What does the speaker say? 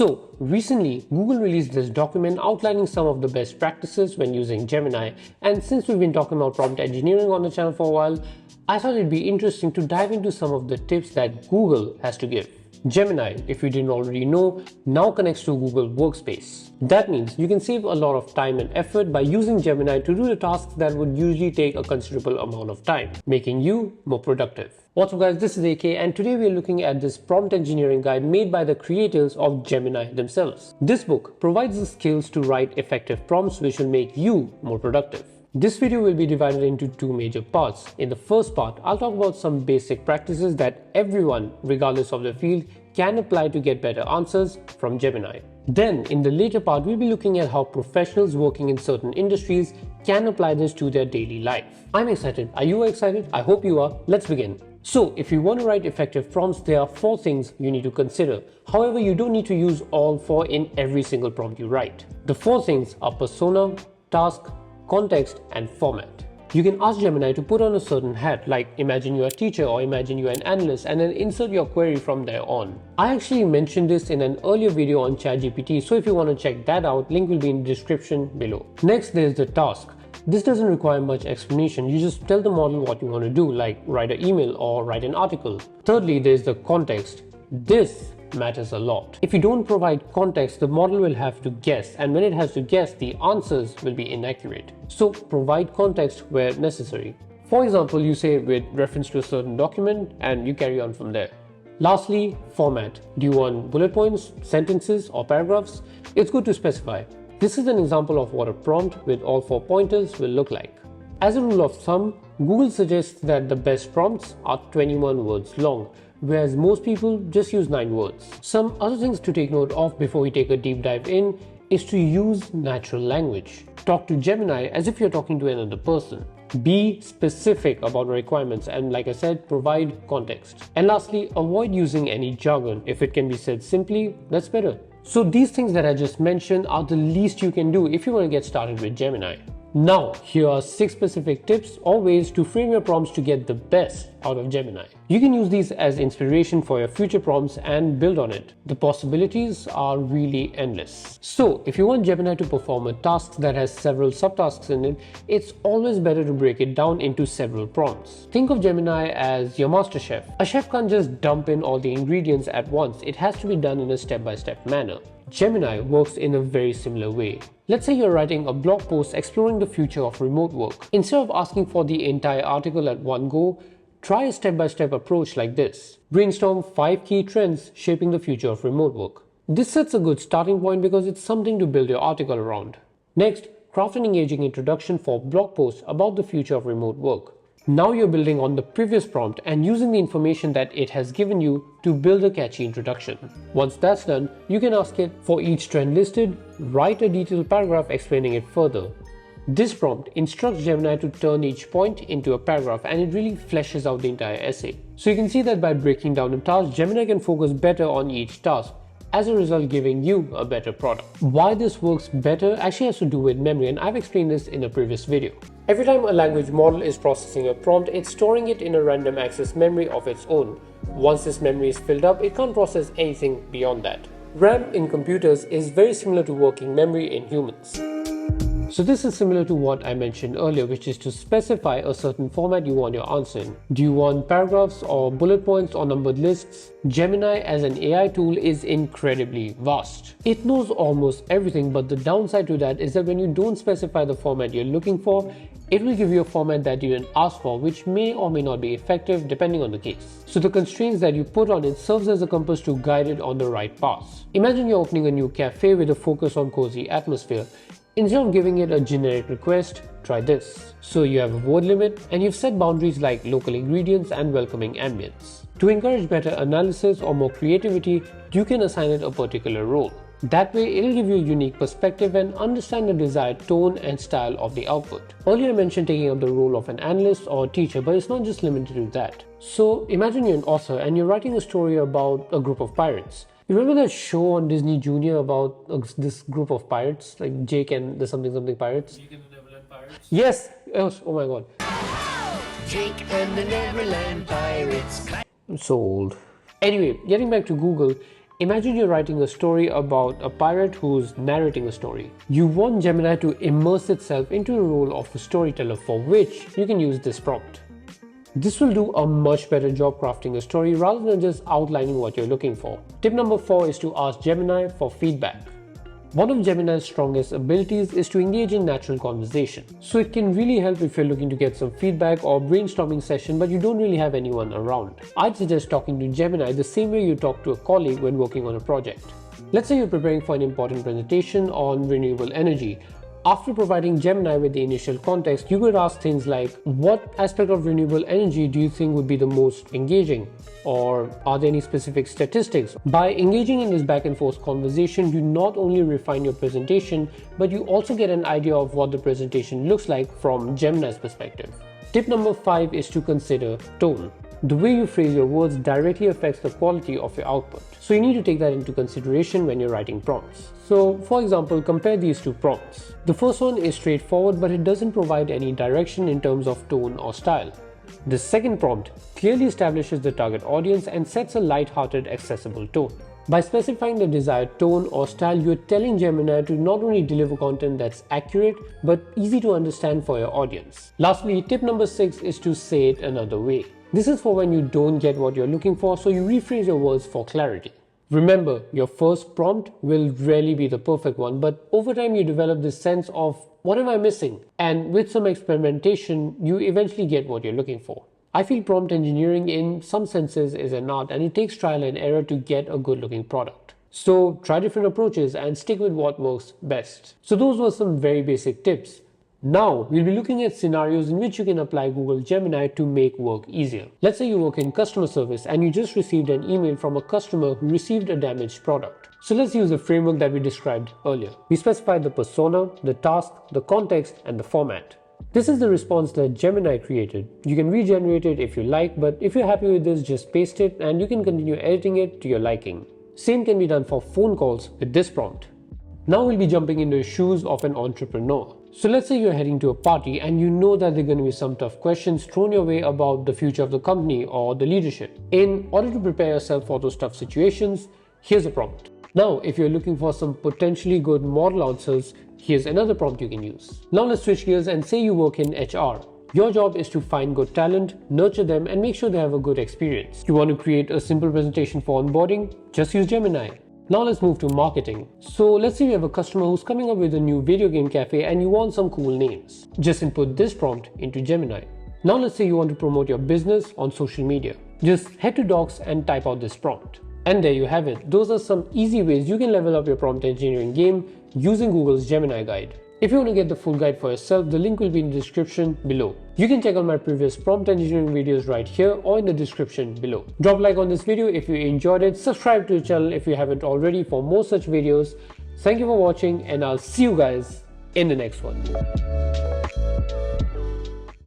So recently, Google released this document outlining some of the best practices when using Gemini, and since we've been talking about prompt engineering on the channel for a while, I thought it'd be interesting to dive into some of the tips that Google has to give. Gemini, if you didn't already know, now connects to Google Workspace. That means you can save a lot of time and effort by using Gemini to do the tasks that would usually take a considerable amount of time, making you more productive. What's up guys, this is AK and today we are looking at this prompt engineering guide made by the creators of Gemini themselves. This book provides the skills to write effective prompts which will make you more productive. This video will be divided into two major parts. In the first part, I'll talk about some basic practices that everyone, regardless of their field, can apply to get better answers from Gemini. Then, in the later part, we'll be looking at how professionals working in certain industries can apply this to their daily life. I'm excited. Are you excited? I hope you are. Let's begin. So, if you want to write effective prompts, there are 4 things you need to consider. However, you don't need to use all 4 in every single prompt you write. The 4 things are persona, task, context, and format. You can ask Gemini to put on a certain hat, like imagine you're a teacher or imagine you're an analyst, and then insert your query from there on. I actually mentioned this in an earlier video on ChatGPT, so if you want to check that out, link will be in the description below. Next, there's the task. This doesn't require much explanation. You just tell the model what you want to do, like write an email or write an article. Thirdly, there's the context. This matters a lot. If you don't provide context, the model will have to guess, and when it has to guess, the answers will be inaccurate. So provide context where necessary. For example, you say with reference to a certain document and you carry on from there. Lastly, format. Do you want bullet points, sentences, or paragraphs? It's good to specify. This is an example of what a prompt with all 4 pointers will look like. As a rule of thumb, Google suggests that the best prompts are 21 words long, whereas most people just use 9 words. Some other things to take note of before we take a deep dive in is to use natural language. Talk to Gemini as if you're talking to another person. Be specific about requirements and, like I said, provide context. And lastly, avoid using any jargon. If it can be said simply, that's better. So these things that I just mentioned are the least you can do if you want to get started with Gemini. Now, here are 6 specific tips or ways to frame your prompts to get the best out of Gemini. You can use these as inspiration for your future prompts and build on it. The possibilities are really endless. So, if you want Gemini to perform a task that has several subtasks in it, it's always better to break it down into several prompts. Think of Gemini as your master chef. A chef can't just dump in all the ingredients at once. It has to be done in a step-by-step manner. Gemini works in a very similar way. Let's say you're writing a blog post exploring the future of remote work. Instead of asking for the entire article at one go, try a step-by-step approach like this. Brainstorm 5 key trends shaping the future of remote work. This sets a good starting point because it's something to build your article around. Next, craft an engaging introduction for blog posts about the future of remote work. Now you're building on the previous prompt and using the information that it has given you to build a catchy introduction. Once that's done, you can ask it, for each trend listed, write a detailed paragraph explaining it further. This prompt instructs Gemini to turn each point into a paragraph, and it really fleshes out the entire essay. So you can see that by breaking down a task, Gemini can focus better on each task, as a result giving you a better product. Why this works better actually has to do with memory, and I've explained this in a previous video. Every time a language model is processing a prompt, it's storing it in a random access memory of its own. Once this memory is filled up, it can't process anything beyond that. RAM in computers is very similar to working memory in humans. So this is similar to what I mentioned earlier, which is to specify a certain format you want your answer in. Do you want paragraphs or bullet points or numbered lists? Gemini as an AI tool is incredibly vast. It knows almost everything, but the downside to that is that when you don't specify the format you're looking for, it will give you a format that you didn't ask for, which may or may not be effective depending on the case. So the constraints that you put on it serves as a compass to guide it on the right path. Imagine you're opening a new cafe with a focus on cozy atmosphere. Instead of giving it a generic request, try this. So you have a word limit and you've set boundaries like local ingredients and welcoming ambience. To encourage better analysis or more creativity, you can assign it a particular role. That way, it'll give you a unique perspective and understand the desired tone and style of the output. Earlier I mentioned taking up the role of an analyst or a teacher, but it's not just limited to that. So imagine you're an author and you're writing a story about a group of pirates. You remember that show on Disney Junior about this group of pirates, like Jake and the something pirates? Jake and the Neverland Pirates? Yes! Oh my god. Jake and the Neverland Pirates. I'm so old. Anyway, getting back to Google, Imagine you're writing a story about a pirate who's narrating a story. You want Gemini to immerse itself into the role of a storyteller, for which you can use this prompt. This will do a much better job crafting a story rather than just outlining what you're looking for. Tip number 4 is to ask Gemini for feedback. One of Gemini's strongest abilities is to engage in natural conversation. So it can really help if you're looking to get some feedback or brainstorming session but you don't really have anyone around. I'd suggest talking to Gemini the same way you talk to a colleague when working on a project. Let's say you're preparing for an important presentation on renewable energy. After providing Gemini with the initial context, you could ask things like, what aspect of renewable energy do you think would be the most engaging? Or are there any specific statistics? By engaging in this back and forth conversation, you not only refine your presentation, but you also get an idea of what the presentation looks like from Gemini's perspective. Tip number 5 is to consider tone. The way you phrase your words directly affects the quality of your output. So you need to take that into consideration when you're writing prompts. So for example, compare these two prompts. The first one is straightforward, but it doesn't provide any direction in terms of tone or style. The second prompt clearly establishes the target audience and sets a light-hearted, accessible tone. By specifying the desired tone or style, you're telling Gemini to not only deliver content that's accurate, but easy to understand for your audience. Lastly, tip number 6 is to say it another way. This is for when you don't get what you're looking for, so you rephrase your words for clarity. Remember, your first prompt will rarely be the perfect one, but over time you develop this sense of, what am I missing? And with some experimentation, you eventually get what you're looking for. I feel prompt engineering in some senses is an art, and it takes trial and error to get a good looking product. So try different approaches and stick with what works best. So those were some very basic tips. Now, we'll be looking at scenarios in which you can apply Google Gemini to make work easier. Let's say you work in customer service and you just received an email from a customer who received a damaged product. So let's use the framework that we described earlier. We specified the persona, the task, the context, and the format. This is the response that Gemini created. You can regenerate it if you like, but if you're happy with this, just paste it and you can continue editing it to your liking. Same can be done for phone calls with this prompt. Now we'll be jumping into the shoes of an entrepreneur. So let's say you're heading to a party and you know that there are going to be some tough questions thrown your way about the future of the company or the leadership. In order to prepare yourself for those tough situations, here's a prompt. Now, if you're looking for some potentially good model answers, here's another prompt you can use. Now let's switch gears and say you work in HR. Your job is to find good talent, nurture them, and make sure they have a good experience. You want to create a simple presentation for onboarding? Just use Gemini. Now let's move to marketing. So let's say you have a customer who's coming up with a new video game cafe and you want some cool names. Just input this prompt into Gemini. Now let's say you want to promote your business on social media. Just head to Docs and type out this prompt. And there you have it. Those are some easy ways you can level up your prompt engineering game using Google's Gemini guide. If you want to get the full guide for yourself, the link will be in the description below. You can check out my previous prompt engineering videos right here or in the description below. Drop a like on this video if you enjoyed it, subscribe to the channel if you haven't already for more such videos. Thank you for watching and I'll see you guys in the next one.